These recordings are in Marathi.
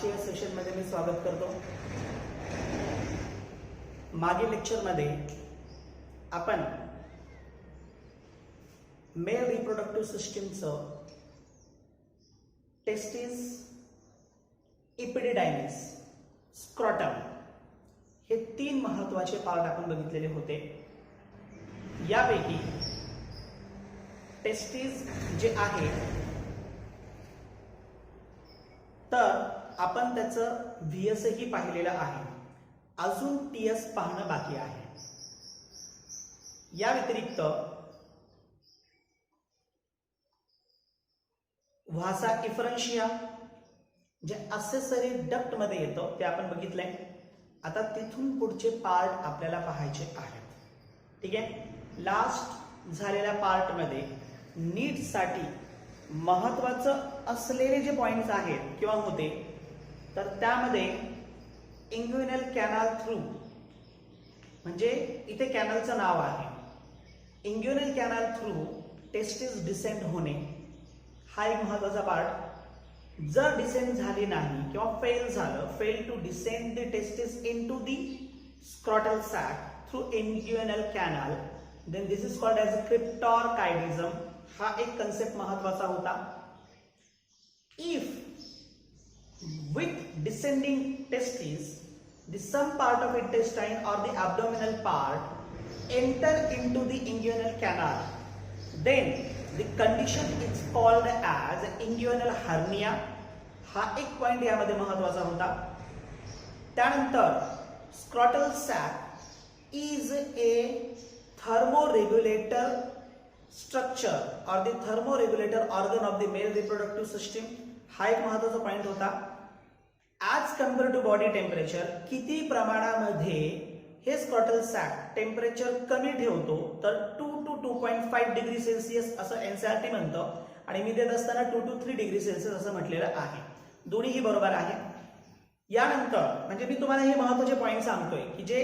आजच्या सेशनमध्ये मी स्वागत करतो। मागील लेक्चरमध्ये आपण मेल रिप्रोडक्टिव्ह सिस्टीमचं टेस्टिस, इपिडिडायमिस, स्क्रॉटम हे 3 महत्त्वाचे पार्ट आपण बघितलेले होते। यापैकी टेस्टिस जे आहे तर आपण त्याचं व्हीएस ही पाहिलेलं आहे, अजून टीएस पाहणं बाकी आहे। या व्यतिरिक्त व्हासा इफरन्शिया जे असेसरी डक्ट मध्ये येतं ते आपण बघितलंय। आता तिथून पुढचे पार्ट आपल्याला पाहायचे आहेत। ठीक आहे, लास्ट झालेल्या पार्ट मध्ये नीट साठी महत्त्वाचं असलेले जे पॉइंट्स आहेत किंवा होते तर त्यामध्ये इंग्युइनल कॅनल थ्रू, म्हणजे इथे कॅनलचं नाव आहे, इंग्युइनल कॅनल थ्रू टेस्टिस डिसेंड होणे हा एक महत्त्वाचा पार्ट। जर डिसेंड झाली नाही किंवा fail to descend the testis into the scrotal sac through inguinal canal, then this is called as cryptorchidism. हा एक कन्सेप्ट महत्त्वाचा होता। If with descending testis the some part of intestine or the abdominal part enter into the inguinal canal, then the condition is called as inguinal hernia। हा एक पॉइंट यामध्ये महत्त्वाचा होता। त्यानंतर scrotal sac is a thermoregulator structure or the thermoregulator organ of the male reproductive system। हा एक महत्त्वाचा पॉइंट होता। As compare to body temperature किती प्रमाणामध्ये हे स्क्रॉटल सॅक टेम्परेचर कमी ठेवतो तर 2 to 2.5 डिग्री सेल्सिअस असं एनसीईआरटी म्हणतं, आणि मी देत असताना 2 to 3 डिग्री सेल्सिअस असं म्हटलेलं आहे। दोन्हीही बरोबर आहे। यानंतर म्हणजे मी तुम्हाला हे महत्त्वाचे पॉइंट सांगतोय की जे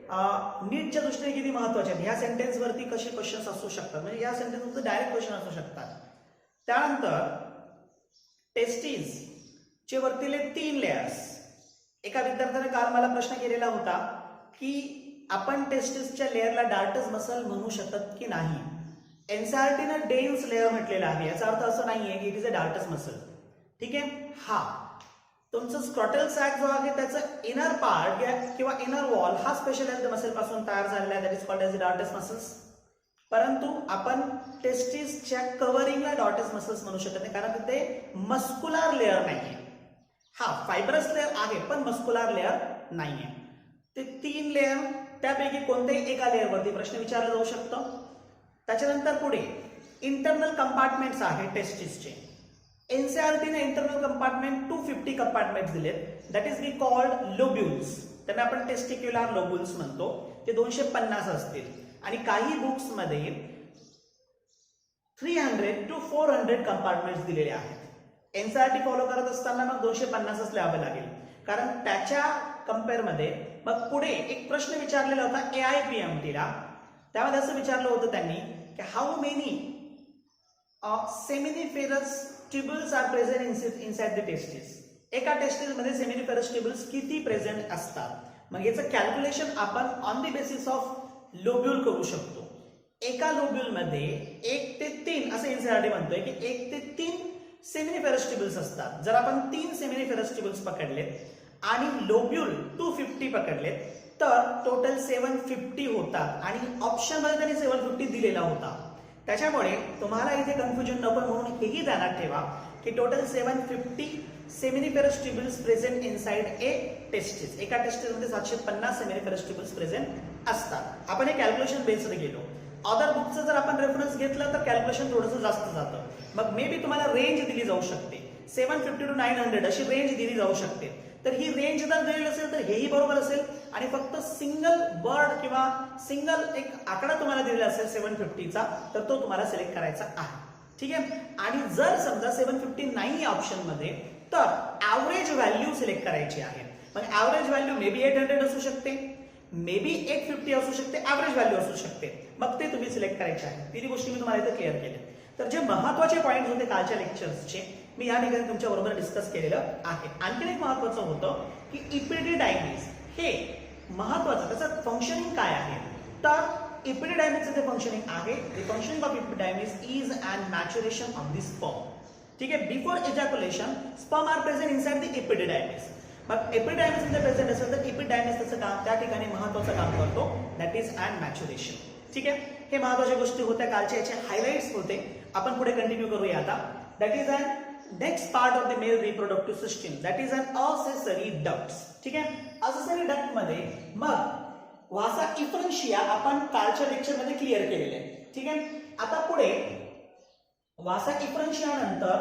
नीटच्या दृष्टीने किती महत्त्वाचे आहेत। ह्या सेंटेन्स वरती कसे क्वेश्चन्स असू शकतात, म्हणजे या सेंटेन्समध्ये डायरेक्ट क्वेश्चन असू शकतात। त्यानंतर टेस्टिस चे वरतीले 3 लेयर्स। एका विद्यार्थ्याने काल मला प्रश्न केलेला होता की आपण टेस्टिसच्या लेयरला डार्टस मसल म्हणू शकत की नाही। एनसीईआरटीने डेन्स लेयर म्हटलेला आहे, याचा अर्थ असं नाहीये की it is a dartos muscle. ठीक आहे, हा तुमचं स्क्रॉटल सॅक जो आहे त्याचं इनर पार्ट किंवा इनर वॉल हा स्पेशलाइज्ड मसल पासून तयार झालेला आहे, that is called as dartos muscles. परंतु आपण टेस्टिसच्या कव्हरिंगला डार्टस मसल्स म्हणू शकत नाही, कारण तिथे मस्क्युलर लेयर नाहीये। हा फायब्रस लेयर आहे पण मस्क्युलर लेयर नाहीये। ते 3 लेयर त्यापैकी कोणत्याही एका लेयरवरती प्रश्न विचारला जाऊ शकतो। त्याच्यानंतर पुढे इंटरनल कंपार्टमेंट्स आहे टेस्टिसचे। एनसीईआरटीने इंटरनल कंपार्टमेंट 250 कंपार्टमेंट्स दिलेत, दॅट इज बी कॉल्ड लोब्युल्स। त्यांना आपण टेस्टिक्युलर लोब्युल्स म्हणतो। ते 250 असतील आणि काही बुक्स मध्ये 300 to 400 कंपार्टमेंट्स दिलेले आहेत। एनसीईआरटी फॉलो करत असताना मग 250च लिहावे लागेल, कारण त्याच्या कंपेअर मध्ये मग पुढे एक प्रश्न विचारलेला होता AIPMTला। त्यामध्ये असं विचारलं होतं त्यांनी की how many seminiferous tubules are present inside the testis. एका टेस्टिस मध्ये सेमिनिफेरस ट्यूब्युल्स किती प्रेझेंट असतात। मग याचं कॅल्क्युलेशन आपण on the basis of lobule करू शकतो। एका लोब्युल मध्ये 1 ते 3 असं एनसीईआरटी म्हणतोय की 1 ते 3 सेमिनिफेरस ट्यूब्युल्स असतात। जर आपण 3 सेमिनिफेरस ट्यूब्युल्स पकडलेत आणि लोब्युल 250 पकडलेत तर टोटल 750 होतात, आणि ऑप्शन मध्ये त्यांनी 750 दिलेला होता। त्याच्यामुळे तुम्हाला इथे कन्फ्युजन नको म्हणून हेही ध्यानात ठेवा की total 750 seminiferous tubules present inside a testis. एका टेस्टिस मध्ये 750 सेमिनिफेरस ट्यूब्युल्स प्रेझेंट असतात। आपण हे कॅल्क्युलेशन बेस्ड गेलो। अदर बुकचं जर आपण रेफरन्स घेतलं तर कॅल्क्युलेशन थोडंसं जास्त जातं। मग मे बी तुम्हाला रेंज दिली जाऊ शकते 750 to 900 अशी रेंज दिली जाऊ शकते। तर ही रेंज जर दिलेली असेल तर हेही बरोबर असेल, आणि फक्त सिंगल वर्ड किंवा सिंगल एक आकडा तुम्हाला दिलेला असेल 750चा तर तो तुम्हाला सिलेक्ट करायचा आहे। ठीक आहे, आणि जर समजा 750 नाही ऑप्शन मध्ये तर ऍव्हरेज व्हॅल्यू सिलेक्ट करायची आहे। मग ऍव्हरेज व्हॅल्यू मे बी 800 असू शकते, मे बी 850 असू शकते, ऍव्हरेज व्हॅल्यू असू शकते। मग ते तुम्ही सिलेक्ट करायचे आहे। तिन्ही गोष्टी मी तुम्हाला इथे क्लिअर केल्या। तर जे महत्त्वाचे पॉइंट्स होते कालच्या लेक्चर्सचे मी या ठिकाणी तुमच्या बरोबर डिस्कस केलेलं आहे. आणखी एक महत्वाचं होतं की इपिडिडायमिस हे महत्वाचं त्याचं फंक्शनिंग काय आहे. तर इपिडिडायमिसचं जे फंक्शनिंग आहे, the functioning of epididymis is an maturation of the sperm. ठीक आहे, before ejaculation sperm are present inside the epididymis. मग एपिडायमिस जर प्रेझेंट असेल तर एपिडायमिस त्याचं काम त्या ठिकाणी महत्वाचं काम करतो, दॅट इज अन मॅच्युरेशन. ठीक आहे, हे महत्वाच्या गोष्टी होत्या, कालचे याचे हायलाइट्स होते. आपण पुढे कंटिन्यू करूया आता. That is an next part of the male reproductive system, that is an accessory ducts. ठीक आहे, असेसरी डक्ट मध्ये मग वासा इफरन्शिया आपण कालच्या लेक्चर मध्ये क्लिअर केलेले आहे. ठीक आहे, आता पुढे वासा इफरन्शिया नंतर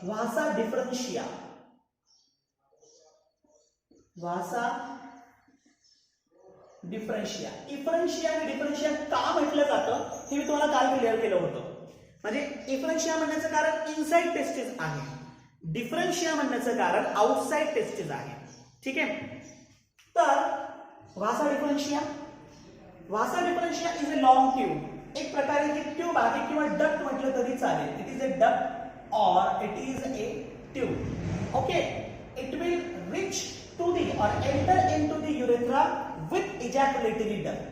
वासा डिफरन्शिया. वासा डिफरन्शिया. इफरन्शिया आणि डिफरन्शिया का म्हटलं जातं हे मी तुम्हाला काल क्लिअर केलं होतं. म्हणजे इफरन्शिया म्हणण्याचं कारण इनसाइड टेस्टिस आहे, डिफरन्शिया म्हणण्याचं कारण आउटसाइड टेस्टिस आहे. ठीक आहे, तर वासा डिफरन्शिया. वासा डिफरन्शिया इज अ लॉंग ट्यूब. एक प्रकारे एक ट्यूब आहे किंवा डक्ट म्हटलं तरी चालेल. इट इज अ डक्ट और it is a tube. Okay, it will rich to the or enter into the urethra with ejaculatory duct.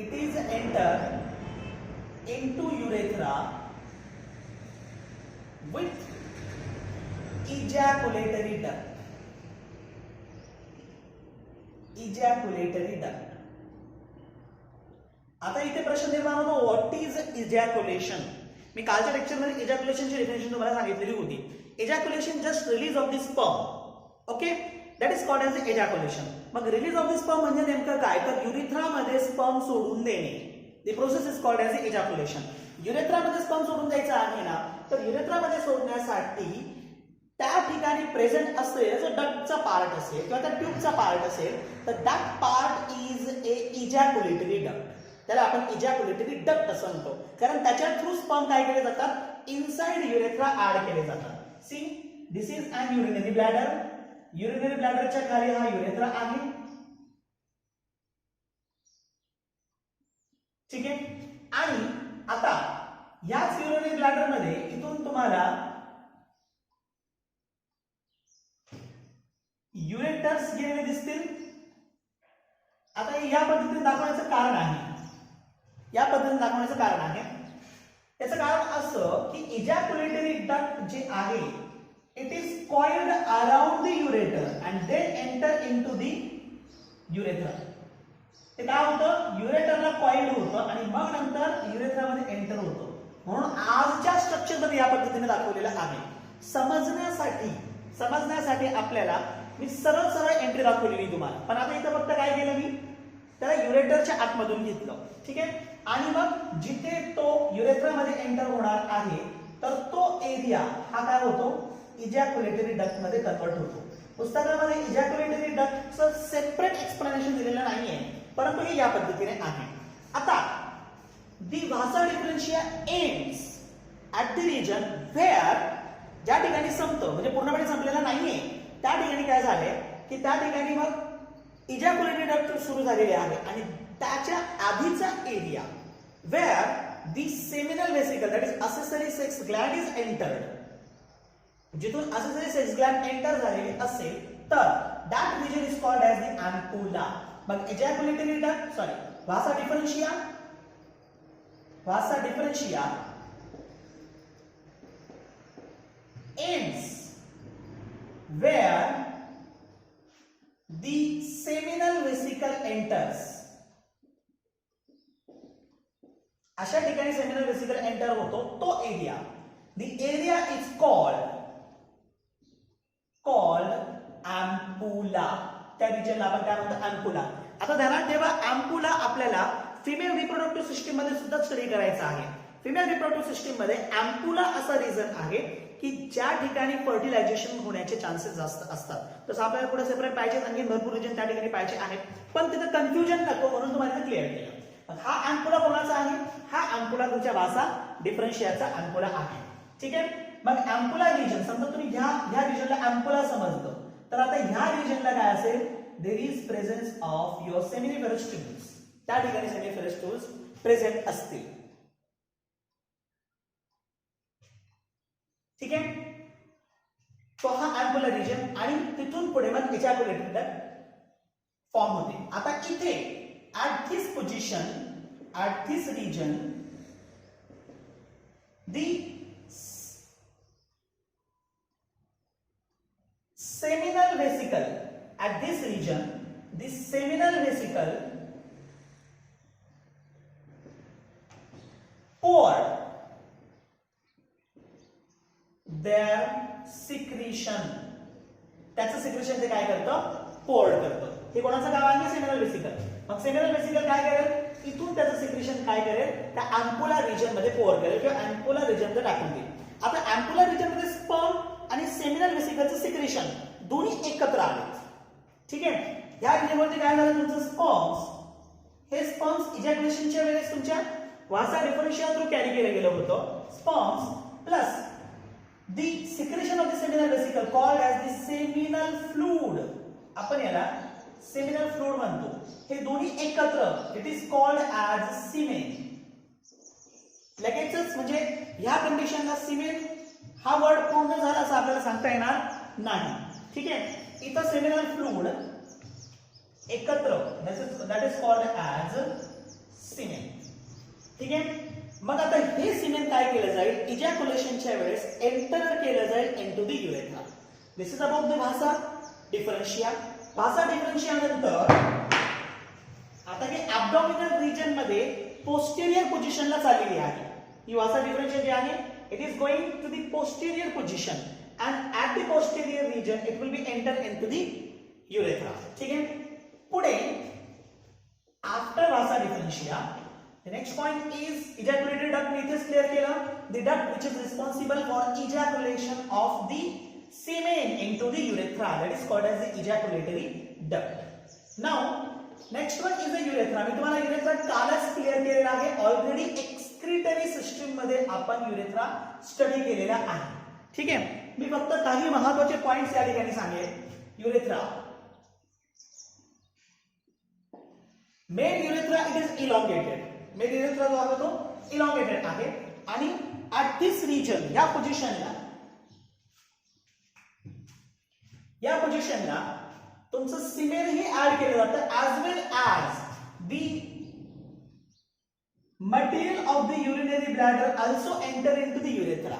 It is enter into urethra with ejaculatory duct. Ejaculatory duct. आता इथे प्रश्न निर्माण होतो, व्हॉट इज इजॅक्युलेशन. मी कालच्या लेक्चरमध्ये इजॅक्युलेशनची डेफिनेशन तुम्हाला सांगितलेली होती. Ejaculation just release of the sperm. Okay, that is called as ejaculation. मग रिलीज ऑफ द स्पर्म म्हणजे नेमकं काय, तर युरेथ्रामध्ये स्पर्म सोडून देणे. The process is called as ejaculation. युरेथ्रामध्ये स्पर्म सोडून द्यायचा आहे ना, तर युरेथ्रामध्ये सोडण्यासाठी त्या ठिकाणी प्रेझेंट असेल जो डक्टचा पार्ट असेल किंवा त्या ट्यूबचा पार्ट असेल, तर that part is a ejaculatory duct. त्याला आपण इजॅक्युलेटरी डक्ट असं म्हणतो, कारण त्याच्या थ्रू स्पर्म काय केले जातात, इनसाइड युरेथ्रा ऍड केले जातात. See, this is an urinary bladder. Urinary ब्लॅडरच्या खाली हा युरेथ्रा आहे. ठीक आहे, आणि आता याच युरिनरी ब्लॅडर मध्ये इथून तुम्हाला युरेटर्स गेलेले दिसतील. आता या पद्धतीने दाखवण्याचं कारण आहे, या पद्धतीने दाखवण्याचं कारण आहे. त्याचं कारण असं की इजॅक्युलेटरी डक्ट जे आहे, it is coiled around the ureter and then enter into the urethra. ते काय होतं, युरेटरला कॉइल्ड होतं आणि मग नंतर युरेथ्रामध्ये एंटर होतं. म्हणून आजच्या स्ट्रक्चरमध्ये या पद्धतीने दाखवलेलं आहे. समजण्यासाठी आपल्याला मी सरळ सरळ एंट्री दाखवलेली तुम्हाला, पण आता इथं फक्त काय केलं मी, त्याला युरेटरच्या आतमधून घेतलं. ठीक आहे, आणि मग जिथे तो युरेथ्रामध्ये एंटर होणार आहे तर तो एरिया हा काय होतो, इजॅक्युलेटरी डक्ट मध्ये कन्वर्ट होतो. पुस्तकामध्ये इजॅक्युलेटरी डक्टचं सेपरेट एक्सप्लेनेशन दिलेलं नाहीये, परंतु हे या पद्धतीने आहे. आता the vasa deferentia ends at the region where, ज्या ठिकाणी संपतं म्हणजे पूर्णपणे संपलेलं नाहीये, त्या ठिकाणी काय झालंय की त्या ठिकाणी मग इजॅक्युलेटरी डक्ट सुरू झालेले आहे आणि त्याच्या आधीचा area where the seminal vesicle that is accessory sex gland is entered. जिथून असेसरी सेक्स ग्लॅंड एंटर झालेली असेल तर that region is called as the ampulla. मग ejaculatory duct sorry vasa deferentia ends where the seminal vesicle enters. अशा ठिकाणी सेमिनल वेसिकल एंटर होतो तो area, the area is called ampulla. त्या रिजनला आपण काय म्हणतो, अँपुला. आता ध्यानात ठेवा, अँपुला आपल्याला फिमेल रिप्रोडक्टिव्ह सिस्टीम मध्ये सुद्धा स्टडी करायचा आहे. फिमेल रिप्रोडक्टिव्ह सिस्टीम मध्ये अँपुला असा रिजन आहे की ज्या ठिकाणी फर्टिलायझेशन होण्याचे चान्सेस जास्त असतात. तसं आपल्याला पुढे सेपरेट पाहिजे, आणखी भरपूर रिजन त्या ठिकाणी पाहिजे आहेत, पण तिथे कन्फ्युजन नको म्हणून तुम्हाला क्लिअर केलं. हा अँपुला कोणाचा आहे, हा अँपुला तुमच्या वासा डिफरन्शियाचा अँपुला आहे. ठीक आहे, मग अँपुला रिजन समजा तुम्ही ह्या रिजनला अँपुला समजलं, तर आता ह्या रिजनला काय असेल, there is presence of your seminiferous tubes. त्या ठिकाणी सेमिनिफेरस ट्यूब्स प्रेझेंट असतील. ठीक आहे, तो हा अँप्युलर रिजन आणि तिथून पुढे मग इजॅक्युलेटेड डक्ट फॉर्म होते. आता इथे at this position, at this region, the seminal vesicle, at this region, this seminal vesicle poured their secretion. त्याचं सिक्रेशन ते काय करतं? पोर्ड करतं. हे कोणाचं काम आहे? Seminal vesicle. मग सेमिनल वेसिकल काय करेल? इथून त्याचं सिक्रेशन काय करेल? त्या अँप्युलर रिजन मध्ये पोर करेल किंवा अँप्युलर रिजन मध्ये टाकून देईल. आता अँप्युलर रिजन मध्ये स्पर्म आणि सेमिनल वेसिकलचं सिक्रेशन दोन्ही एकत्र आले. ठीक आहे. या रिजनमध्ये काय झालं? तुमचं स्पर्म्स, हे स्पर्म्स इजॅक्युलेशनच्या वेळेस तुमच्या वासा डिफरन्शिया थ्रू कॅरी केलं गेलं होतं. Sperms plus the secretion of the seminal vesicle called as the seminal fluid, आपण याला seminal fluid म्हणतो. हे दोन्ही एकत्र, it is called as semen. लगेचच म्हणजे ह्या कंडिशनला सीमेन हा वर्ड पूर्ण झाला असं आपल्याला सांगता येणार नाही. ठीक आहे. इथं सेमिनल फ्लूइड एकत्र, दॅट इज कॉल्ड ॲज सीमेन. ठीक आहे. मग आता हे सीमेन काय केलं जाईल? इजॅक्युलेशनच्या वेळेस एंटर केलं जाईल into the urethra. This is about the भासा डिफरन्शिया. भासा डिफरन्शिया नंतर आता हे ॲब्डॉमिनल रिजन मध्ये पोस्टेरियर पोझिशनला चाललेली आहे. ही वासा डिफरन्शिया जी आहे, it is going to the posterior position and at the posterior region it will be enter into the urethra. ठीक है. पुढे after vasa differentia, the next point is ejaculated duct. मी इथेच क्लिअर केलं. The duct which is responsible for ejaculation of the semen into the urethra, that is called as the ejaculatory duct. Now next one is the urethra. मी तुम्हाला urethra कालच क्लिअर केलेला आहे. ऑलरेडी एक्सक्रिटरी सिस्टीम मध्ये आपण urethra स्टडी केलेला आहे. ठीक आहे. मी फक्त काही महत्त्वाचे पॉइंट्स या ठिकाणी सांगेन. Urethra, main urethra it is elongated. Main urethra जो आहे तो इलॉंगेटेड आहे आणि ऍट दिस रिजन, या पोझिशनला तुमचं सीमेन हे ऍड केलं जातं as well as the material of the urinary bladder also enter into the urethra.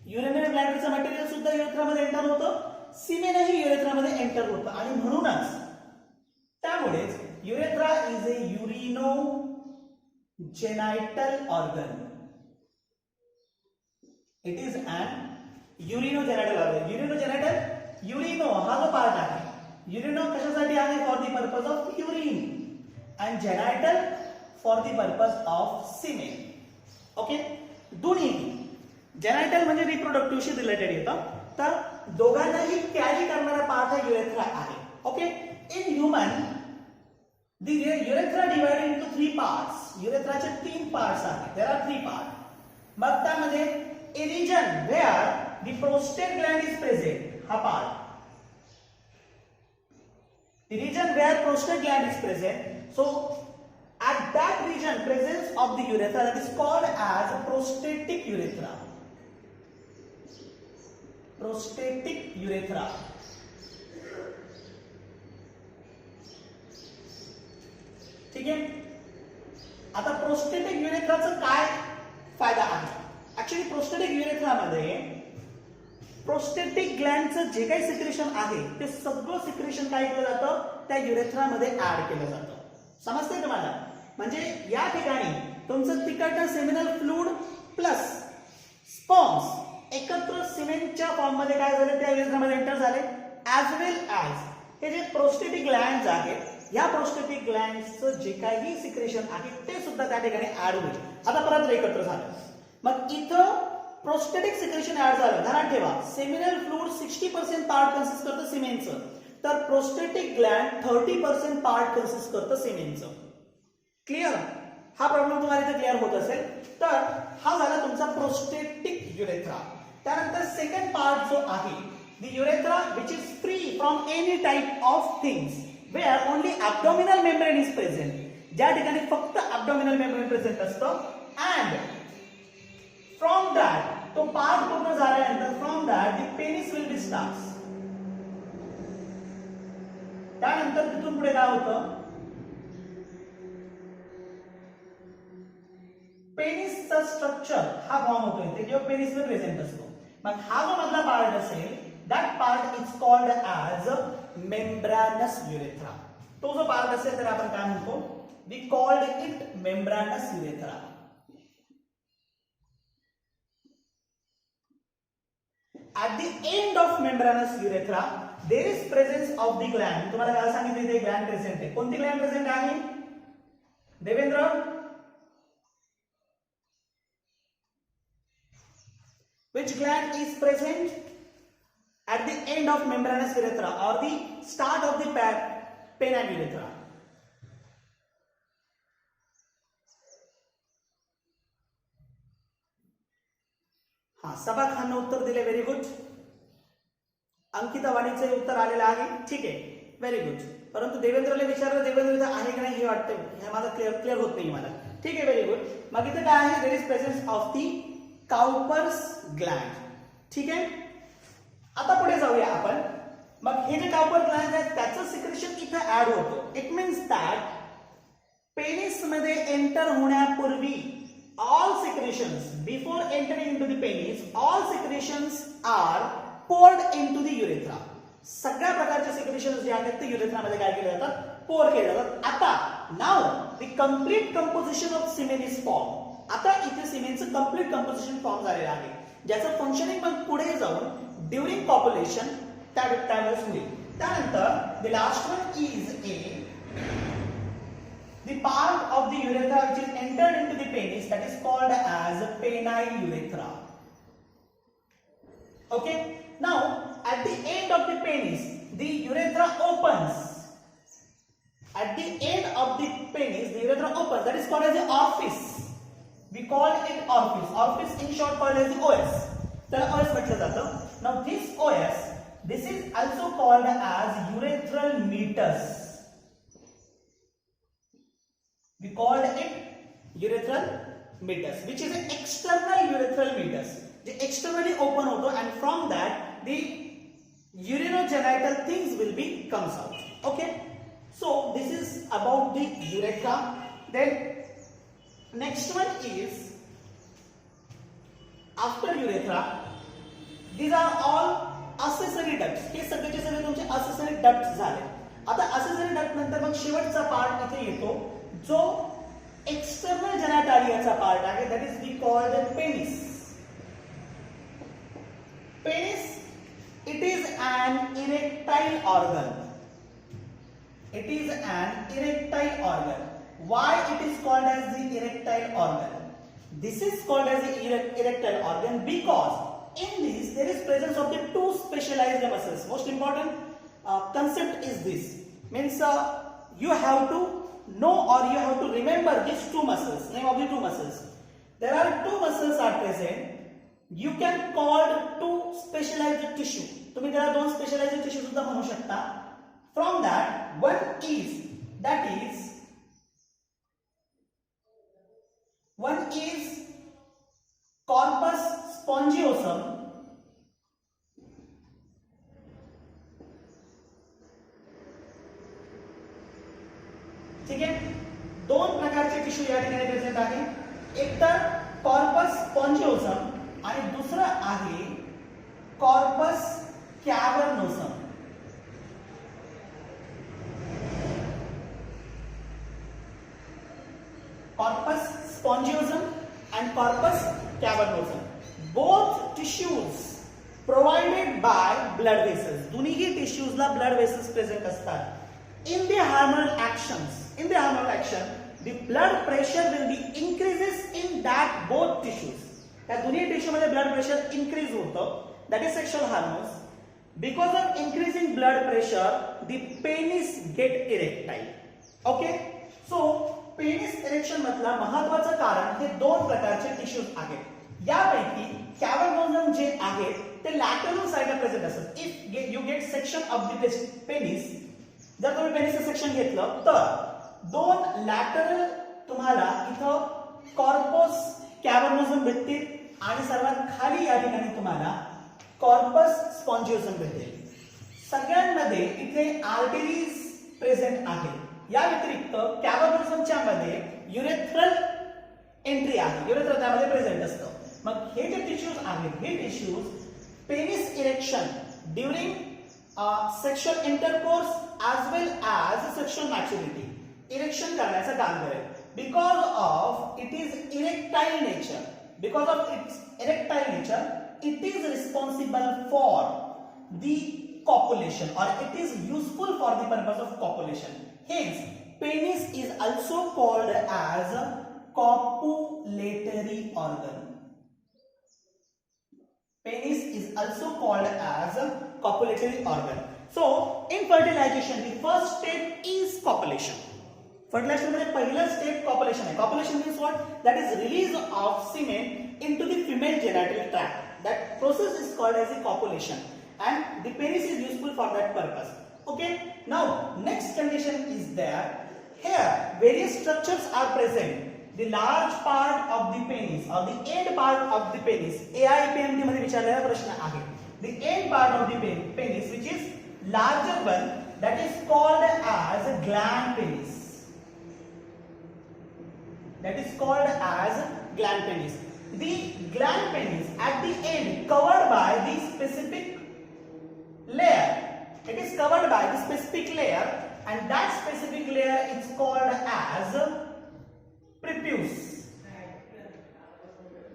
Urinary ब्लॅडरचं मटेरियल सुद्धा युरेथ्रामध्ये एंटर होतं, सीमेनही युरेथ्रामध्ये एंटर होतं आणि म्हणूनच त्यामुळेच urethra is a urinogenital organ. It is an urinogenital organ. Urinogenital, urino हा जो पार्ट आहे, युरिनो कशासाठी आहे? For the purpose of urine and genital for the purpose of semen. Okay. दोन्ही जेनायटल म्हणजे रिप्रोडक्टिव्हशी रिलेटेड येतं, तर दोघांनाही कॅरी करणारा पार्ट हा युरेथ्रा आहे. Okay. In human the urethra divided into 3 parts. युरेथ्राचे 3 पार्ट्स आहेत. There are 3 part. मग त्यामध्ये a region where the prostate gland is present, हा part. The region where prostate gland is present, so at that region presence of the urethra, that is called as prostatic urethra. Prostatic urethra. ठीक आहे. आता प्रोस्टेटिक युरेथ्राचा काय फायदा आहे? ऍक्च्युअली प्रोस्टेटिक युरेथ्रामध्ये प्रोस्टेटिक ग्लँडचं जे काही सिक्रेशन आहे ते सगळं सिक्रेशन काय केलं जातं? त्या युरेथ्रामध्ये ऍड केलं जातं. समजतंय तुम्हाला? म्हणजे या ठिकाणी तुमचं तिकडचं सेमिनल फ्लूइड प्लस स्पर्म्स एकत्र सिमेंटच्या फॉर्म मध्ये काय झाले? त्या युरेथ्रामध्ये एंटर झाले. ऍज वेल ऍज हे जे प्रोस्टेटिक ग्लँड्स आहेत, या प्रोस्टेटिक ग्लँड्सचं जे काही सिक्रेशन आहे ते सुद्धा त्या ठिकाणी ऍड होईल. आता परत एकत्र झालं. मग इथं प्रोस्टेटिक सिक्रेशन ऍड झालं. ध्यानात ठेवा, सेमिनल फ्लूइड 60% पार्ट कन्सिस्ट करतं सिमेंटचं, तर प्रोस्टेटिक ग्लँड 30% पार्ट कन्सिस्ट करतं सिमेंटचं. क्लिअर? हा प्रॉब्लेम तुम्हाला इथे क्लिअर होत असेल. तर हा झाला तुमचा प्रोस्टेटिक युरेथ्रा. त्यानंतर सेकंड पार्ट जो आहे, the urethra which is free from any type of things where only abdominal membrane is present. ज्या ठिकाणी फक्त ॲब्डॉमिनल मेम्ब्रेन प्रेझेंट असतं. अँड फ्रॉम दॅट तो पार्ट पूर्ण झाल्यानंतर from that the penis will be starts. त्यानंतर तिथून पुढे काय होतं, पेनिसचा स्ट्रक्चर हा फॉर्म होतो इथे किंवा पेनिस वर प्रेझेंट असतो. मग हा जो मधला पार्ट असेल that part is called as membranous urethra. तो जो पार्ट असेल त्याला आपण काय म्हणतो, we called it membranous urethra. At the end of membranous urethra there is presence of the gland. तुम्हाला काय सांगितले ते ग्लॅंड प्रेझेंट आहे. कोणती ग्लॅंड प्रेझेंट आहे Devendra? Which gland is present at the end of membranous urethra or the start of the penile urethra? हा, सबा खानने उत्तर दिले, व्हेरी गुड. अंकिता वाणीचे उत्तर आलेलं आहे, ठीक आहे, व्हेरी गुड. परंतु देवेंद्रला विचारलं, देवेंद्र इथं आहे की नाही हे वाटतं, हे मला क्लिअर होत नाही मला. ठीक आहे, व्हेरी गुड. मग इथं काय आहे, there is presence of the Cowper's gland. ठीक आहे, आता पुढे जाऊया आपण. मग हे जे काउपर ग्लँड आहे त्याचं सिक्रेशन इथं ऍड होतं. इट मीन्स दॅट पेनिस मध्ये एंटर होण्यापूर्वी all secretions before entering into the penis, all secretions are poured into the urethra. सगळ्या प्रकारचे सिक्रेशन्स जे आहेत ते युरेथ्रा मध्ये काय केले जातात, पोर केले जातात. आता now the complete composition of semen is form. आता इथे सिमेनचं कंप्लीट कंपोजिशन फॉर्म झालेलं आहे, ज्याचं फंक्शनिंग पण पुढे जाऊन ड्युरिंग पॉप्युलेशन त्यावेळेस होईल. त्यानंतर the last one is the part of the urethra which is entered into the penis, that is called as penile urethra. Okay, now at the end of the penis the urethra opens. At the end of the penis the urethra opens, that is called as the orifice. We call it orifice. Orifice in short called as the OS. त्याला OS म्हटलं जातं. Now this OS, this is also called as urethral meatus. We called it urethral meatus, which is an external urethral meatus, जे externally open होतो, and from that the urinogenital things will be comes out. Okay, so this is about the urethra. Then next one is after urethra, these are all accessory ducts. हे सगळेचे सगळे तुमचे accessory ducts झाले. आता accessory duct नंतर मग शेवटचा पार्ट इथे येतो जो एक्सटर्नल जेनाटालियाचा पार्ट आहे, that is we called penis. Penis, it is an erectile organ. It is an erectile organ. Why it is called as the erectile organ? This is called as the erectile organ because in this there is presence of the two specialized muscles. Most important concept is this, means you have to know or you have to remember these two muscles, name of the two muscles. There are two muscles are present. You can call two specialized tissue. तुम्ही त्याला दोन specialized tissue सुद्धा म्हणू शकता. From that one is corpus spongiosum. ठीक आहे, दोन प्रकारचे टिश्यू या ठिकाणी प्रेझेंट आहे. एक तर कॉर्पस स्पॉन्जिओसम आणि दुसरं आहे corpus cavernosum. Corpus spongiosum and corpus cavernosum, both tissues provided by blood vessels. दोन्ही टिश्यूज ला ब्लड वेसल्स प्रेझेंट असतात. In the hormonal action, the blood pressure will be increases in that both tissues. त्या दोन्ही टिश्यू मध्ये ब्लड प्रेशर इन्क्रीज होतं, that is sexual hormones. Because of increasing blood pressure, the penis get erectile. Okay, so penis erection मधला महत्त्वाचं कारण हे दोन प्रकारचे टिश्यूज आहेत. यापैकी कॅव्हर्नोसम जे आहेत ते लॅटरल साइडला प्रेझेंट असतात. If you get section of the penis, जर तुम्ही पेनिसचं सेक्शन घेतलं तर दोन लॅटरल तुम्हाला इथं कॉर्पस कॅव्हर्नोसम भेटतील आणि सर्वात खाली या ठिकाणी तुम्हाला कॉर्पस स्पॉन्जिओसम भेटेल. सगळ्यांमध्ये इथे आर्टरीज प्रेझेंट आहे. या व्यतिरिक्त कॅव्हर्नोसमच्या मध्ये युरेथ्रल एंट्री आहे, युरेथ्रल त्यामध्ये प्रेझेंट असतं. मग हे जे टिश्यूज आहेत हे tissues penis erection during sexual intercourse as well as sexual maturity erection करण्याचं काम करेल. Because of it is erectile nature, because of its erectile nature it is responsible for the copulation or it is useful for the purpose of copulation. Hence, penis is also called as a copulatory organ. Penis is also called as a copulatory organ. So, in fertilization, the first step is copulation. Fertilization मध्ये पहिला स्टेप copulation आहे. Copulation means what? That is release of semen into the female genital tract. That process is called as a copulation, and the penis is useful for that purpose. Okay. Now, next condition is there. Here, various structures are present. The large part of the penis or the end part of the penis. AIPMT मध्ये विचारलेला प्रश्न आहे. The end part of the penis, which is larger one, that is called as gland penis. That is called as gland penis. The gland penis at the end covered by the specific layer. It is covered by the specific layer, and that specific layer is called as prepuce.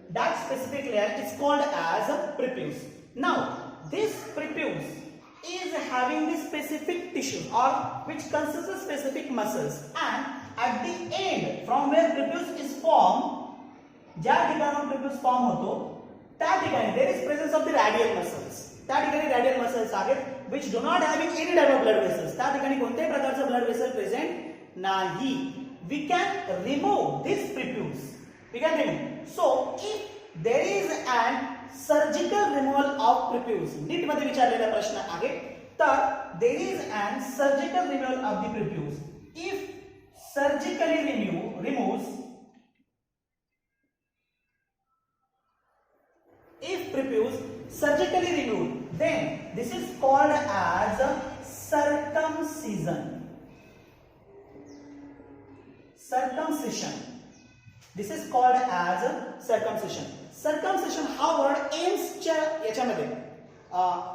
That specific layer is called as prepuce. Now, this prepuce is having the specific tissue or which consists of specific muscles, and at the end from where prepuce is formed, ज्या ठिकाणी prepuce फॉर्म होतो त्या ठिकाणी there is presence of the radial muscles. त्या ठिकाणी radial muscles आहेत which do not having any type of blood vessels. त्या ठिकाणी कोणत्याही प्रकारचं blood vessel present नाही. We can remove this prepuce. We can remove. So if there is an surgical removal of prepuce, नीट मध्ये विचारलेला प्रश्न आहे, तर there is an surgical removal of the prepuce. If surgically removes, if prepuce surgically removed, then this is called as circumcision. Circumcision. This is called as circumcision. Circumcision हा word एम्स च्या याच्यामध्ये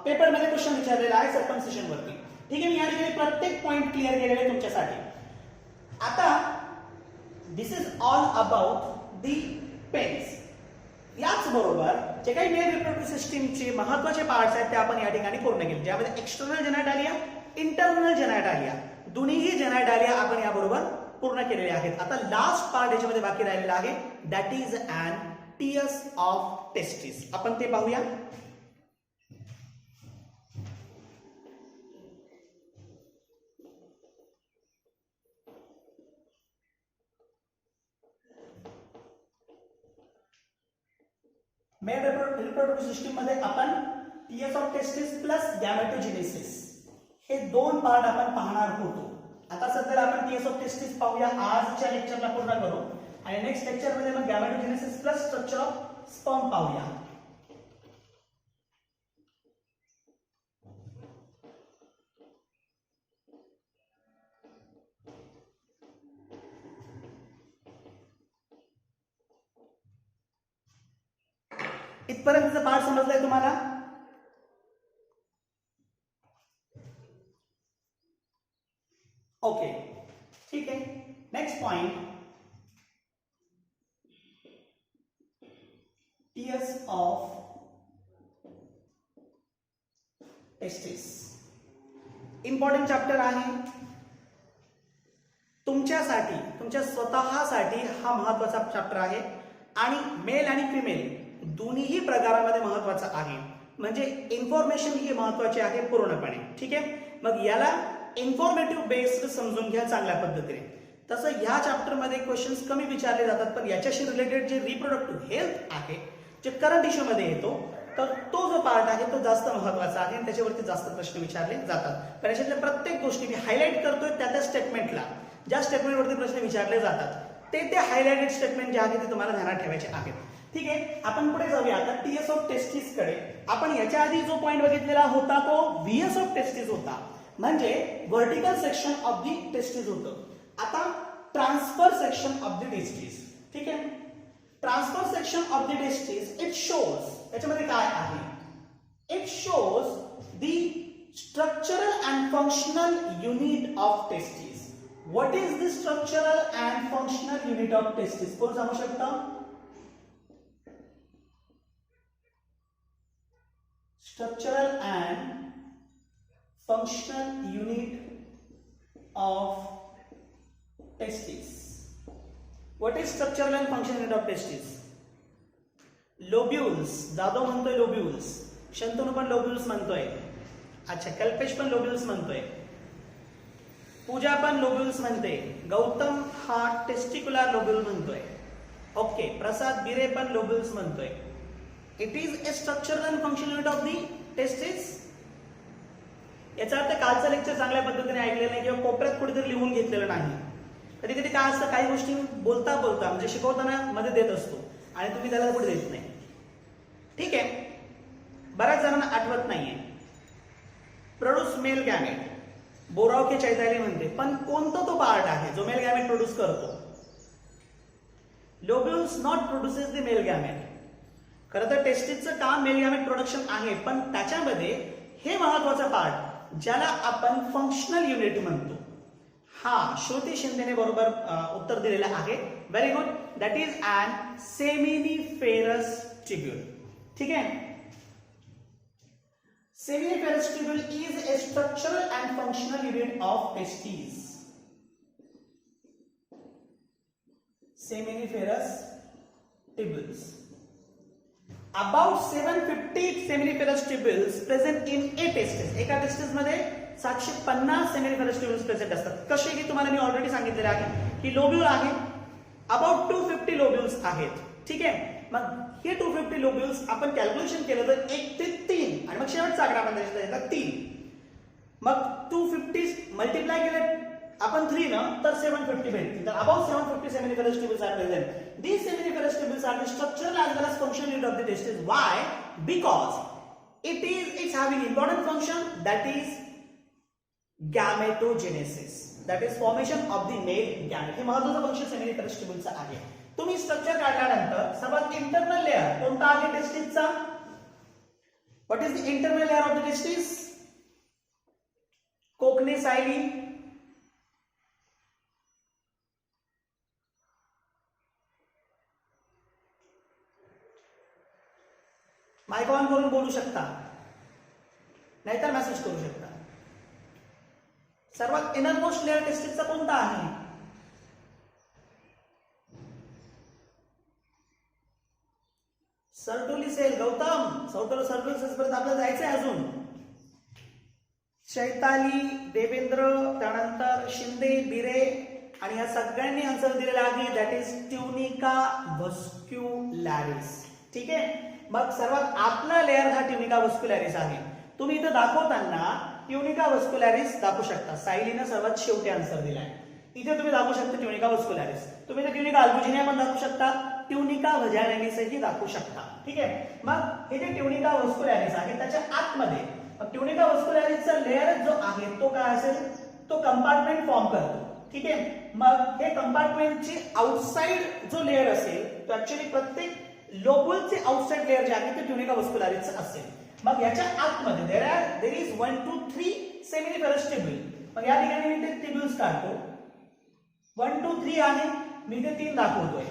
पेपर मध्ये क्वेश्चन विचारलेला आहे circumcision वरती. ठीक आहे, मी या ठिकाणी प्रत्येक पॉइंट क्लिअर केलेले आहे तुमच्यासाठी. आता this is all about the penis. याच बरोबर जे काही मेल रिप्रोडक्टिव्ह सिस्टीमचे महत्त्वाचे पार्ट्स आहेत ते आपण या ठिकाणी पूर्ण केले, ज्यामध्ये एक्सटर्नल जेनायटालिया, इंटरनल जेनायटालिया, दोन्हीही जेनायटालिया आपण याबरोबर पूर्ण केलेले आहेत. आता लास्ट पार्ट याच्यामध्ये बाकी राहिलेला आहे, that is an T S of testis. आपण ते पाहूया. मेल रिप्रोडक्टिव्ह सिस्टीम मध्ये आपण T S of testis plus gametogenesis हे दोन पार्ट आपण पाहणार होतो. आता सध्या आपण टियर्स ऑफ टेस्टिस पाहूया, आजच्या लेक्चरला पूर्ण करू, आणि नेक्स्ट लेक्चर मध्ये मग gametogenesis plus structure of sperm पाहूया. इथपर्यंतचा पार्ट समजलाय तुम्हाला? ओके, ठीक आहे. Next point, T S of testis. Important chapter आहे तुमच्यासाठी, तुमच्या स्वतःसाठी हा महत्वाचा चॅप्टर आहे, आणि मेल आणि फिमेल दोन्हीही प्रकारामध्ये महत्वाचा आहे. म्हणजे इन्फॉर्मेशन ही महत्वाची आहे पूर्णपणे. ठीक आहे, मग याला इन्फॉर्मेटिव्ह बेस्ड समजून घ्या चांगल्या पद्धतीने. तसं ह्या चॅप्टर मध्ये क्वेश्चन्स कमी विचारले जातात, पण याच्याशी रिलेटेड जे रिप्रोडक्टिव्ह हेल्थ आहे, जे करंट इश्यू मध्ये येतो, तर तो जो पार्ट आहे तो जास्त महत्वाचा आहे आणि त्याच्यावरती जास्त प्रश्न विचारले जातात. पण याच्यातल्या प्रत्येक गोष्टी मी हायलाइट करतोय त्या स्टेटमेंटला, ज्या स्टेटमेंटवरती प्रश्न विचारले जातात ते हायलाइटेड स्टेटमेंट जे आहे ते तुम्हाला ध्यानात ठेवायचे आहेत. ठीक आहे, आपण पुढे जाऊया आता टीएस ऑफ टेस्टिस कडे. आपण याच्या आधी जो पॉइंट बघितलेला होता तो व्हीएस ऑफ टेस्टिस होता, म्हणजे vertical section of the testis होतं. आता transfer section of the testis. ठीक आहे, transfer section of the testis it shows, त्याच्यामध्ये काय आहे, it shows the structural and functional unit of testis. What is the structural and functional unit of testis? कोण सांगू शकता? Structural and functional unit of testis. What is structural and functional unit of testis? Lobules. Jadhav म्हणतोय lobules. शंतनू पण lobules म्हणतोय. अच्छा, कल्पेश पण lobules म्हणतोय. पूजा पण lobules म्हणते. गौतम हा टेस्टिकुलर lobule म्हणतोय. ओके, प्रसाद बिरे पण lobules म्हणतोय. It is a structural and functional unit of the testis. याचा अर्थ कालचं लेक्चर चांगल्या पद्धतीने ऐकलेलं नाही किंवा कोपऱ्यात कुठेतरी लिहून घेतलेलं नाही. कधी कधी काय असतं, काही गोष्टी बोलता बोलता म्हणजे शिकवताना मध्ये देत असतो आणि तुम्ही त्याला पुढे देत नाही. ठीक आहे, बऱ्याच जणांना आठवत नाहीये. Produce mail gamete, Boravke Chaitali म्हणते, पण कोणता तो पार्ट आहे जो मेल गॅमेट प्रोड्यूस करतो? Lobules not produces the male gamete. खरं तर टेस्टिसचं काम मेल गॅमेट प्रोडक्शन आहे, पण त्याच्यामध्ये हे महत्वाचं पार्ट ज्याला आपण फंक्शनल युनिट म्हणतो. हा, श्रुती शिंदेने बरोबर उत्तर दिलेलं आहे. Very good. That is an seminiferous tubule. ठीक आहे, seminiferous tubule is a structural and functional unit of testis. Seminiferous tubules. About 750 seminiferous tubules present in a testis. एका टेस्टिस मध्ये 750 seminiferous tubules प्रेझेंट असतात. कसे की तुम्हाला मी ऑलरेडी सांगितलेले आहे की लोब्यूल आहे, अबाउट 250 लोब्यूल्स आहेत. ठीक आहे, मग हे 250 लोब्यूल्स आपण कॅल्क्युलेशन केलं तर 1 ते 3 आणि मग शेवटचा आकडा आपण त्याच्यात येतात 3. मग 250 मल्टिप्लाय केले आपण 3 ना तर 750 भेटतील. तर about 750 seminiferous tubules are present. These seminiferous tubules are the structural as well as functional unit of the testis. Why? Because it's having important function, that is gametogenesis, that is formation of the male gamete. हे महत्त्वाचं फंक्शन seminiferous tubules आहे. तुम्ही स्ट्रक्चर काढल्यानंतर सर्वात इंटरनल लेअर कोणता आहे टेस्टिसचा? What is the internal layer of the testis? कोकणे सायली. माइक ऑन करून बोलू शकता, नाहीतर मेसेज करू शकता. सर्वात इनरमोस्ट लेअर टेस्टिसचा कोणता आहे? Sertoli cell. Gautam, Sertoli cell पर्यंत आपल्याला जायचंय अजून. चैताली, देवेंद्र, त्यानंतर शिंदे, बिरे आणि या सगळ्यांनी आन्सर दिलेला आहे. That is tunica vascularis. ठीक आहे, मग सर्वात आतला लेअर हा ट्युनिका व्हस्क्युलॅरिस आहे. तुम्ही इथे दाखवताना ट्युनिका व्हस्क्युलॅरिस दाखवू शकता. सायलीने सर्वात शेवटी आन्सर दिलाय. इथे तुम्ही दाखवू शकता ट्युनिका व्हस्क्युलॅरिस. तुम्ही इथे ट्युनिका अल्बुजिनिया पण दाखवू शकता, ट्युनिका व्हजानालिसही दाखवू शकता. ठीक आहे, मग हे जे ट्युनिका व्हस्क्युलॅरिस आहे त्याच्या आतमध्ये ट्युनिका व्हस्क्युलॅरिसचा लेअर जो आहे तो काय असेल, तो कंपार्टमेंट फॉर्म करतो. ठीक आहे, मग हे कंपार्टमेंटची आउटसाइड जो लेअर असेल तो ऍक्च्युअली प्रत्येक लोब्यूलचे आउटसाइड लेअर जे आहे ते ट्युनिका व्हस्क्युलॅरिसचं असेल. मग याच्या आतमध्ये देर इज 1 2 3 सेमिनिफेरस ट्यूब्यूल. मग या ठिकाणी मी ते ट्यूब्यूल्स काढतो. 1 2 3 आहे, मी ते 3 दाखवतोय.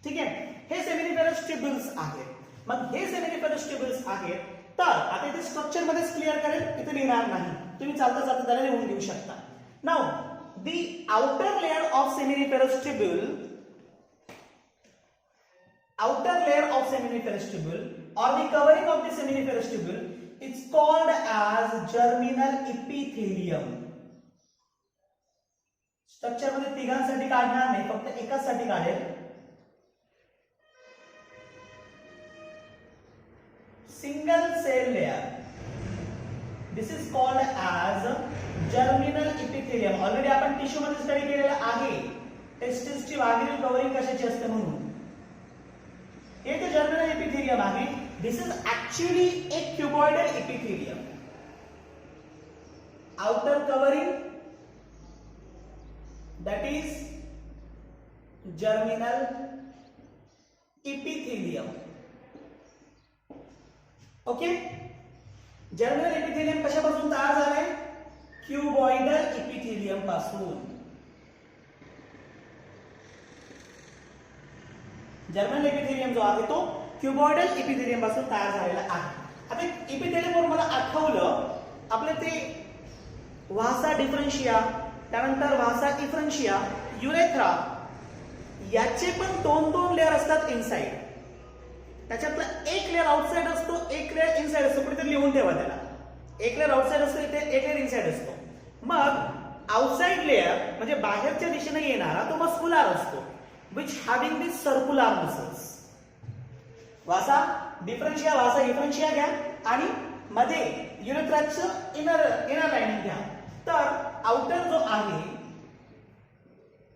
ठीक आहे, हे सेमिनिफेरस ट्यूब्यूल्स आहेत. मग हे सेमिनिफेरस ट्यूब्यूल्स आहेत, तर आता इथे स्ट्रक्चर मध्येच क्लिअर करेल, इथे लिहिणार नाही. तुम्ही चालता चालता त्याला लिहून घेऊ शकता. Now the outer layer of seminiferous tubule, outer layer of seminiferous tubule or the covering of the seminiferous tubule is called as germinal epithelium. Structure मध्ये तिघांसाठी काढणार नाही, फक्त एकाच साठी काढेल. Single cell layer, this is called as germinal epithelium. Already आपण टिश्यू मध्ये स्टडी केलेला आहे टेस्टिसची वाघील कव्हरिंग कशाची असते म्हणून. हे जे इपिथेलियम आहे. This is actually a cuboidal epithelium. Outer covering that is germinal epithelium. Okay, germinal epithelium कशापासून तयार झालाय? क्युबॉइडल इपिथेलियम पासून. जर्मिनल एपिथेलियम जो आहे तो क्युबॉइडल इपिथेलियम पासून तयार झालेला आहे. आता इपिथेलियमवर मला आठवलं आपले ते व्हासा डिफरन्शिया, त्यानंतर व्हासा इफ्रन्शिया, युरेथ्रा, याचे पण दोन दोन लेअर असतात इनसाइड. त्याच्यातला एक लेअर आउटसाइड असतो, एक लेअर इनसाइड असतो. कुठेतरी लिहून ठेवा त्याला. एक लेअर आउटसाइड असतो, इथे एक लेअर इनसाइड असतो. मग आउटसाइड लेअर म्हणजे बाहेरच्या दिशेने येणारा तो मस्क्युलर असतो, which having the circular muscles. Vasa deferentia, vasa efferentia घ्या आणि मध्ये युरेथ्राचं इनर लाइनिंग घ्या. तर आउटर जो आहे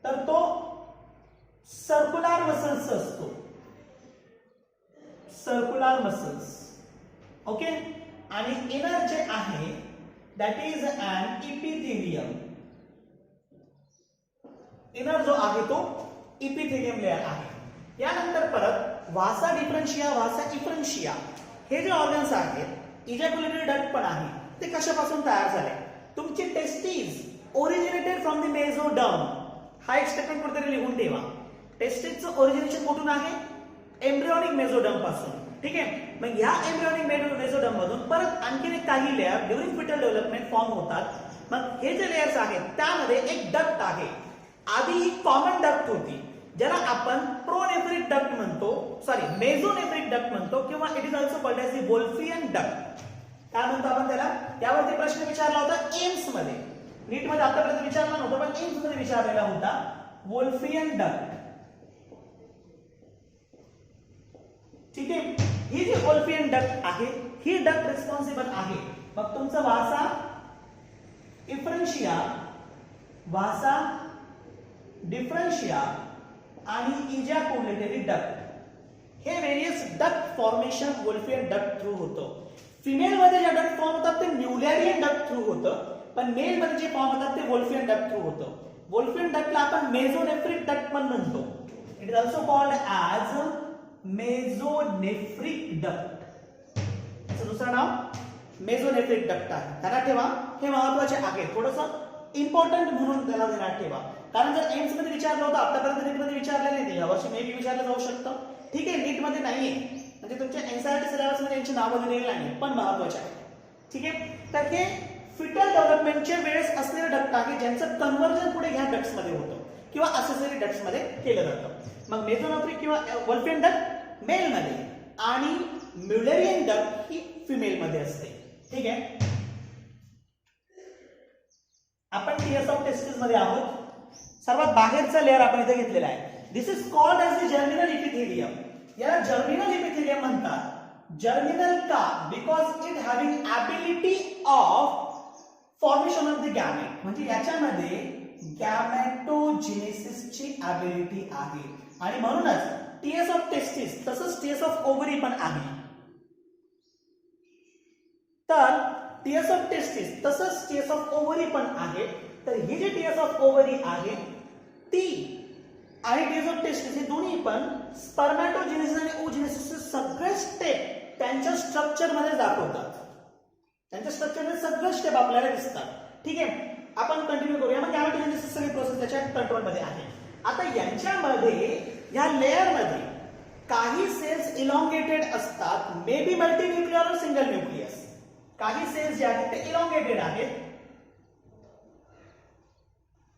तर तो सर्क्युलर मसल्स असतो, सर्क्युलर मसल्स. ओके, आणि इनर जे आहे that is an epithelium. Inner जो आहे तो इपिथेलियम लेअर आहे. यानंतर परत व्हासा डिफरन्शिया, व्हासा इफ्रन्शिया हे जे ऑर्गन्स आहेत, इजॅक्युलेटरी डक्ट पण आहे, ते कशापासून तयार झाले? तुमची testis originated from the mesoderm. हा एक स्टेटमेंट कुठेतरी लिहून ठेवा. टेस्टिसचं ओरिजिनेशन कुठून आहे? एम्ब्रियोनिक मेसोडर्म पासून. ठीक आहे, मग ह्या एम्ब्रियोनिक मेसोडर्म मधून परत आणखीन काही layer during foetal development form होतात. मग हे जे लेअर्स आहेत त्यामध्ये एक डक्ट आहे. आधी ही कॉमन डक्ट होती ज्याला आपण प्रोनेफ्रिक डक्ट म्हणतो, सॉरी मेसोनेफ्रिक डक्ट म्हणतो, किंवा it is also called as the Wolffian duct. काय म्हणतो आपण त्याला? यावरती प्रश्न विचारला होता एम्स मध्ये. नीट मध्ये आतापर्यंत विचारला नव्हता, पण एम्स मध्ये विचारलेला होता. Wolffian duct. ठीक आहे, ही जी वोल्फियन डक्ट आहे ही डक्ट रिस्पॉन्सिबल आहे. मग तुमचं व्हासा इफ्रन्शिया, व्हासा डिफरन्शिया आणि इजॅक्युलेटरी डक्ट हे various duct formation Wolffian duct through होतं. फिमेल मध्ये जे डक्ट फॉर्म होतात ते म्युलॅरियन डक्ट थ्रू होतं, पण मेल मध्ये जे फॉर्म होतात ते वोल्फियन डक्ट थ्रू होतं. वोल्फियन डक्टला आपण मेसोनेफ्रिक डक्ट पण म्हणतो. It is also called as mesonephric duct. याचं दुसरं नाव मेसोनेफ्रिक डक्ट आहे. ध्यानात ठेवा, हे महत्वाचे आहे, थोडंसं इम्पॉर्टंट म्हणून त्याला ध्यानात ठेवा. कारण जर एम्स मध्ये विचारलं होतं, आतापर्यंत नीट मध्ये विचारलेलं नाही, यावर्षी मे बी विचारलं जाऊ शकतं. ठीक आहे, नीट मध्ये नाहीये, म्हणजे तुमच्या एनसीईआरटी सिलेबस मध्ये यांची नावं दिलेली नाही, पण महत्वाचे आहे. ठीक आहे, तर हे फिटल डेव्हलपमेंटच्या वेळेस असलेले डक्ट आहे ज्यांचं कन्व्हर्जन पुढे ह्या डक्ट्स मध्ये होतं किंवा असेसरी डक्ट्स मध्ये केलं जातं. मग मेसोनेफ्रिक किंवा वोल्फियन डक्ट मेल मध्ये आणि म्युलॅरियन डक्ट ही फिमेल मध्ये असते. ठीक आहे, आपण टीएस ऑफ टेस्टिस मध्ये आहोत. सर्वात बाहेरचा लेअर आपण इथे घेतलेला आहे. This is called as the germinal epithelium. याला जर्मिनल इपिथेलियम म्हणतात. जर्मिनल का? Because it having ability of formation of the gamete. म्हणजे याच्यामध्ये गॅमेटोजेनेसिसची ॲबिलिटी आहे आणि म्हणूनच टीएस ऑफ टेस्टिस तसंच टीएस ऑफ ओव्हरी पण आहे. तर टीएस ऑफ टेस्टिस तसंच टीएस ऑफ ओव्हरी पण आहे. तर ही जी टीएस ऑफ ओव्हरी आहे ती आणि टीएस ऑफ टेस्टिस हे दोन्ही पण स्पर्मॅटोजेनेसिस आणि ओजेनेसिसचे सगळे स्टेप त्यांच्या स्ट्रक्चर मध्ये दाखवतात. त्यांच्या स्ट्रक्चर मध्ये सगळे स्टेप आपल्याला दिसतात. ठीक आहे, आपण कंटिन्यू करूया. मग गॅमेटोजेनेसिस सगळी प्रोसेस त्याच्या कंट्रोल मध्ये आहे. आता यांच्यामध्ये या लेअर मध्ये काही सेल्स इलॉंगेटेड असतात, मे बी मल्टीन्यूक्लियर और सिंगल न्यूक्लियस. काही सेल्स जे आहेत ते इलॉंगेटेड आहेत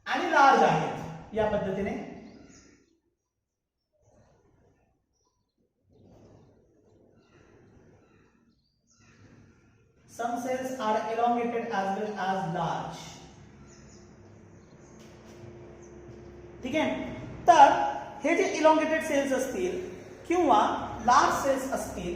आणि लार्ज आहेत. या पद्धतीने some cells are elongated as well as large. ठीक आहे, तर हे जे इलॉंगेटेड सेल्स असतील किंवा लार्ज सेल्स असतील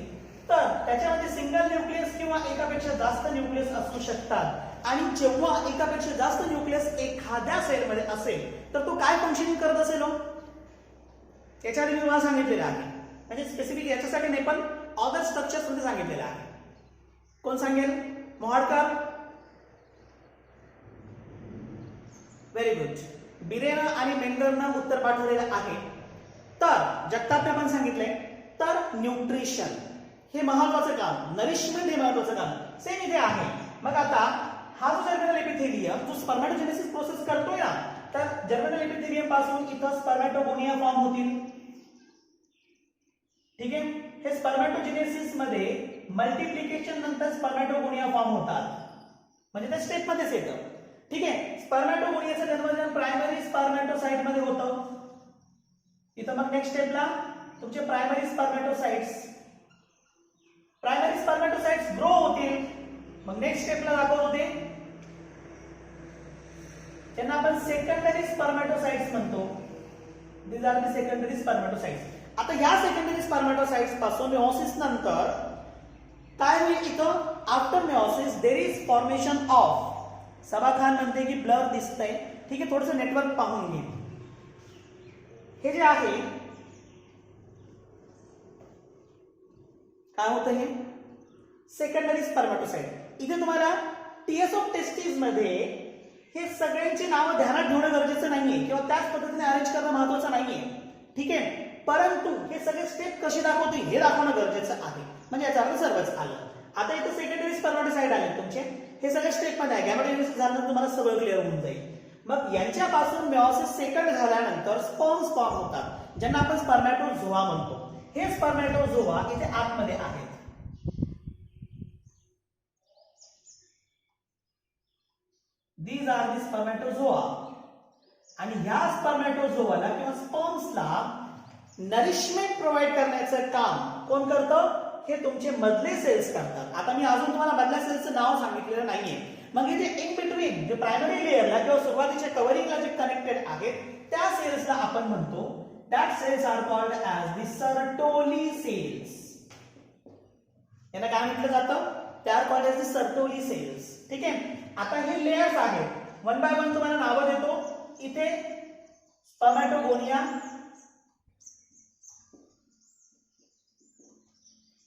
तर त्याच्यामध्ये सिंगल न्यूक्लियस किंवा एकापेक्षा जास्त न्यूक्लियस असू शकतात. आणि जेव्हा एकापेक्षा जास्त न्यूक्लियस एखाद्या सेलमध्ये असेल तर तो काय फंक्शनिंग करत असेल? याच्या आधी मी तुम्हाला सांगितलेलं आहे म्हणजे स्पेसिफिक याच्यासाठी नाही पण अदर स्ट्रक्चर्स मध्ये सांगितलेलं आहे. कोण सांगेल? मोहाडकर. Very good. बिरेनं आणि मेंगरनं उत्तर पाठवलेलं आहे. तर जगतापने पण सांगितलंय. तर न्यूट्रिशन हे महत्वाचं काम, नरिशमेंट हे महत्वाचं काम सेम इथे आहे. मग आता हा जो जर्मिनल एपिथेलियम जो स्पर्मॅटोजेनेसिस प्रोसेस करतोय ना, तर जर्मिनल एपिथेलियम पासून इथं स्पर्मॅटोगोनिया फॉर्म होतील. ठीक आहे. हे स्पर्मॅटोजेनेसिस मध्ये मल्टिप्लिकेशन नंतर स्पर्मॅटोगोनिया फॉर्म होतात, म्हणजे त्या स्टेप मध्येच येतं. ठीक आहे. स्पर्मॅटोगोनियाचं जन्म प्रायमरी स्पर्मॅटोसाइट मध्ये होतं. इथं मग नेक्स्ट स्टेपला तुमचे प्रायमरी स्पर्मॅटोसाइट्स ग्रो होतील. मग नेक्स्ट स्टेपला दाखवत होते त्यांना आपण सेकंडरी स्पर्मॅटोसाइट्स म्हणतो. These are the secondary spermatocytes. आता या सेकंडरी स्पर्मॅटोसाइट्स पासून मेयोसिस नंतर काय होईल? इथं after meiosis there is formation of, Saba Khan म्हणते की ब्लर दिसतंय. ठीक आहे, थोडंसं नेटवर्क पाहून घे. हे जे आहे काय होतं? हे सेकंडरी स्पर्मॅटोसाइट. इथे तुम्हाला टीएस ऑफ टेस्टिस मध्ये हे सगळ्यांची नावं ध्यानात ठेवणं गरजेचं नाहीये किंवा त्याच पद्धतीने अरेंज करणं महत्वाचं नाहीये. ठीक आहे, परंतु हे सगळे स्टेप कशी दाखवते हे दाखवणं गरजेचं आहे. म्हणजे याचा अर्थ सर्वच आलं. आता इथे सेकंडरी स्पर्मॅटोसाइट आले तुमचे, हे सगळे स्टेप मध्ये आहे. गॅमेटोजेनेसिस झाल्यानंतर तुम्हाला सगळं क्लिअर होऊन जाईल. मग यांच्यापासून मेयोसिस सेकंड झाल्यानंतर स्पर्म्स फॉर्म होतात, ज्यांना आपण स्पर्मॅटोझोआ म्हणतो. हे स्पर्मॅटोझोआ इथे आतमध्ये आहेत. These are the spermatozoa. आणि ह्या स्पर्मॅटोझोआला किंवा स्पर्म्सला नरिशमेंट प्रोव्हाइड करण्याचं काम कोण करतं? हे तुमचे मधले सेल्स करतात. आता मी अजून तुम्हाला मधल्या सेल्सचं नाव सांगितलेलं नाहीये. मग हे जे इन बिटवीन जे प्रायमरी लेअरला किंवा सुरुवातीच्या कव्हरिंगला जे कनेक्टेड आहेत त्या सेल्सला आपण म्हणतो, that cells are called as the Sertoli cells. यांना काय म्हटलं जातं? They are called as the Sertoli cells. ठीक आहे. आता हे लेयर्स आहेत, वन बाय वन तुम्हाला नावं देतो. इथे स्पर्मॅटोगोनिया,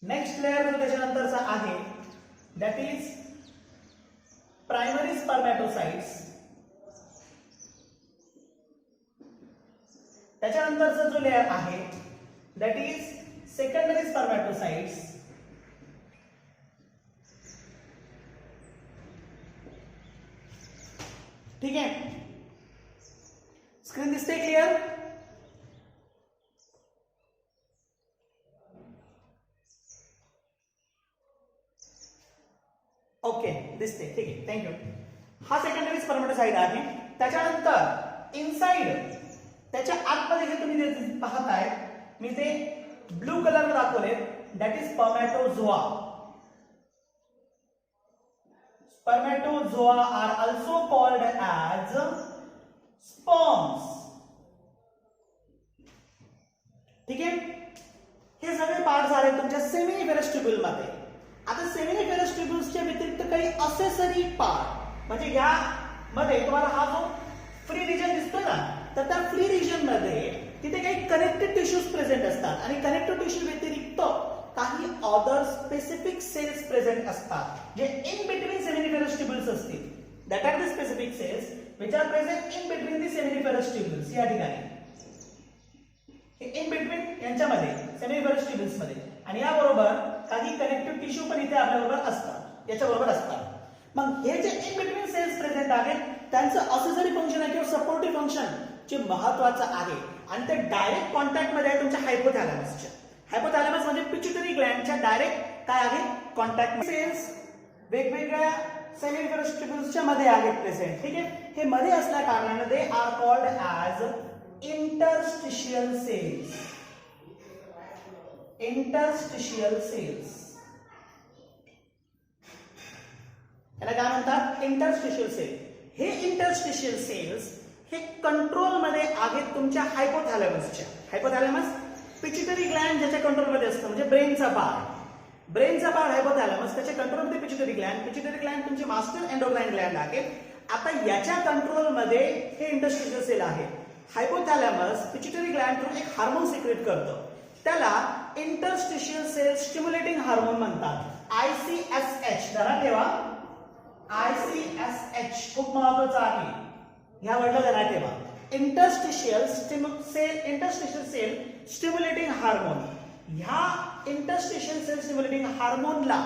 नेक्स्ट लेअर जो त्याच्यानंतरचा आहे दॅट इज प्रायमरी स्पर्मॅटोसाइट्स. त्याच्यानंतरचा जो लेअर आहे दॅट इज सेकंडरी स्पर्मॅटोसाइट्स. ठीक आहे. स्क्रीन दिसते क्लिअर? ओके, दिसते. ठीक आहे, थँक्यू. हा सेकंडरी स्पर्मॅटोसाइट आहे. त्याच्यानंतर इनसाइड त्याच्या आतमध्ये जे तुम्ही पाहताय मी ते ब्लू कलर दाखवले, that is spermatozoa. Spermatozoa are also called as sperms. ठीक आहे. हे सगळे पार्ट झाले तुमच्या सेमिनिफेरस ट्यूब्यूल मध्ये. आता सेमिनिफेरस ट्यूब्यूल्सच्या व्यतिरिक्त काही असेसरी पार्ट, म्हणजे या मध्ये तुम्हाला हा जो फ्री रिजन दिसतोय ना, तर त्या फ्री रिजन मध्ये तिथे काही कनेक्टेड टिश्यूज प्रेझेंट असतात आणि कनेक्टेड टिश्यू व्यतिरिक्त काही अदर स्पेसिफिक सेल्स प्रेझेंट असतात जे इन बिटवीन सेमिनिफेरस ट्यूब्यूल्स असतील. That are the specific cells which are present in between the seminiferous tubules. या ठिकाणी इन बिटवीन यांच्यामध्ये सेमिनिफेरस ट्यूब्यूल्स मध्ये, आणि याबरोबर काही कनेक्टिव्ह टिश्यू पण इथे आपल्याबरोबर असतात, याच्याबरोबर असतात. मग हे जे इन बिटवीन सेल्स प्रेझेंट आहेत त्यांचं असेसरी फंक्शन आहे किंवा सपोर्टिव्ह फंक्शन जे महत्वाचं आहे, आणि ते डायरेक्ट कॉन्टॅक्ट मध्ये आहे तुमच्या हायपोथॅलॅमसच्या. हायपोथॅलॅमस म्हणजे पिट्युटरी ग्लँडच्या डायरेक्ट काय आहे? कॉन्टॅक्ट. सेल्स वेगवेगळ्या सेमिनिफेरस ट्यूब्यूल्सच्या मध्ये आहेत प्रेझेंट. ठीक आहे. हे मध्ये असल्या कारणाने they are called as interstitial cells. Interstitial cells याला काय म्हणतात? Interstitial cell. हे इंटरस्टिशियल सेल्स हे कंट्रोल मध्ये आहेत तुमच्या हायपोथॅलॅमसच्या. हायपोथॅलॅमस पिट्युटरी ग्लँड ज्याच्या कंट्रोलमध्ये असतं, म्हणजे ब्रेनचा पार्ट. ब्रेनचा पार्ट हायपोथॅलॅमस, त्याच्या कंट्रोलमध्ये पिट्युटरी ग्लँड. पिट्युटरी ग्लँड तुमची मास्टर एंडोक्राइन ग्लँड आहे. आता याच्या कंट्रोलमध्ये हे इंटरस्टिशियल सेल आहे. हायपोथॅलॅमस पिट्युटरी ग्लँड थ्रू एक हार्मोन सिक्रेट करतं, त्याला इंटरस्टिशियल सेल स्टिम्युलेटिंग हार्मोन म्हणतात. ICSH धरा ठेवा. ICSH खूप महत्वाचं आहे, ह्या वर्डला धरा ठेवा. Interstitial cell stimulating hormone. ह्या इंटरस्टिशियल सेल स्टिम्युलेटिंग हार्मोनला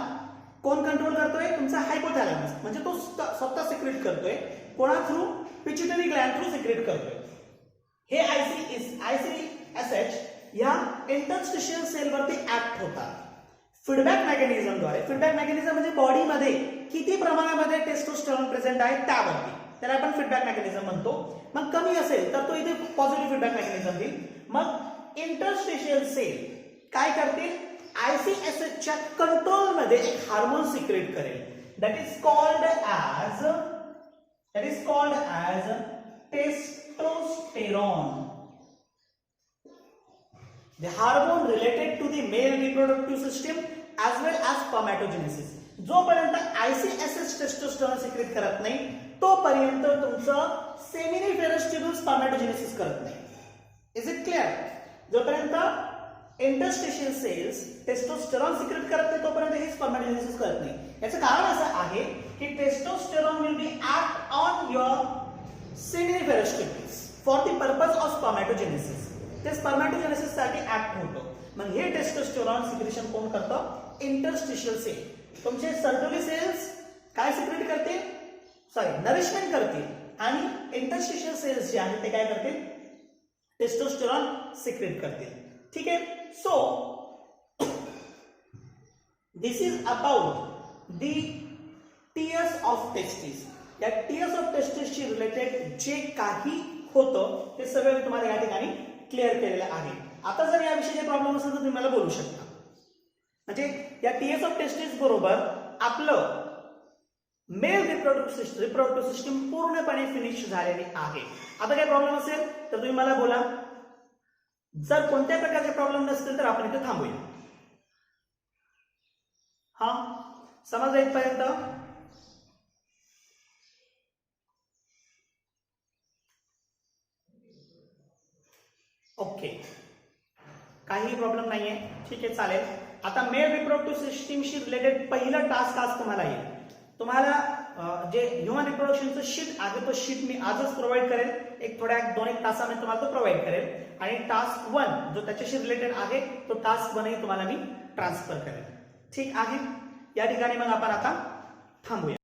कोण कंट्रोल करतोय? तुमचा हायपोथॅलॅमस, म्हणजे तो स्वतः सिक्रेट करतोय. कोणा through? Pituitary gland through secrete करतोय. हे ICSH या इंटरस्टिशियल सेल वरती ऍक्ट होतात. फीडबॅक मेकॅनिझमद्वारे. फीडबॅक मेकॅनिझम म्हणजे बॉडीमध्ये किती प्रमाणामध्ये टेस्टोस्टेरॉन प्रेझेंट आहे त्यावरती, त्याला आपण फीडबॅक मेकॅनिझम म्हणतो. मग कमी असेल तर तो इथे पॉझिटिव्ह फीडबॅक मेकॅनिझम देईल. मग इंटरस्टिशियल सेल काय करतील? ICSH च्या कंट्रोलमध्ये एक हार्मोन सिक्रेट करेल. That is called as testosterone. The hormone related to the male reproductive system as well as spermatogenesis. जोपर्यंत ICSH टेस्टोस्टेरॉन सिक्रेट करत नाही तोपर्यंत तुमचं सेमिनिफेरस ट्यूब्यूल स्पर्मॅटोजेनेसिस करत नाही. Is it clear? जोपर्यंत इंटरस्टिशियल सेल्स टेस्टोस्टेरॉन सिक्रेट करत नाही तोपर्यंत हे स्पर्मॅटोजेनेसिस करत नाही. याचं कारण असं आहे की testosterone will be act on your seminiferous tubules for the purpose of spermatogenesis. ते स्पर्मॅटोजेनेसिस साठी ऍक्ट होतो. मग हे टेस्टोस्टेरॉन सिक्रेशन कोण करतं? Interstitial cell. तुमचे सर्टोली सेल्स काय सिक्रेट करतील? नरिशमेंट करतील. आणि इंटरस्टिशियल सेल्स जे आहेत ते काय करतील? टेस्टोस्टेरॉन सिक्रेट करतील. ठीक आहे. So this is about the T S of testis. या टीएस ऑफ टेस्टिसशी रिलेटेड जे काही होतं ते सगळं मी तुम्हाला या ठिकाणी क्लिअर केलेलं आहे. आता जर या विषयाचे प्रॉब्लेम असेल तर तुम्ही मला बोलू शकता. म्हणजे या टीएस ऑफ टेस्टिस बरोबर आपलं मेल रिप्रोडक्टिव्ह सिस्टीम पूर्णपणे फिनिश झालेली आहे. आता काही प्रॉब्लेम असेल तर तुम्ही मला बोला. जर कोणत्या प्रकारचे प्रॉब्लेम नसतील तर आपण इथे थांबूया. हा समजलं इथपर्यंत? ओके, काही प्रॉब्लेम नाहीये. ठीक आहे, चालेल. आता मेल रिप्रोडक्टिव्ह सिस्टीमशी रिलेटेड पहिलं टास्क आज तुम्हाला येईल. तुम्हाला जे ह्युमन रिप्रोडक्शनचं शीट आहे तो शीट मी आजच प्रोव्हाइड करेल. एक 2-1 तासामध्ये तुम्हाला तो प्रोव्हाइड करेल. आणि टास्क 1 जो त्याच्याशी रिलेटेड आहे तो टास्क 1 तुम्हाला मी ट्रान्सफर करेल. ठीक आहे. या ठिकाणी मग आपण आता थांबूया.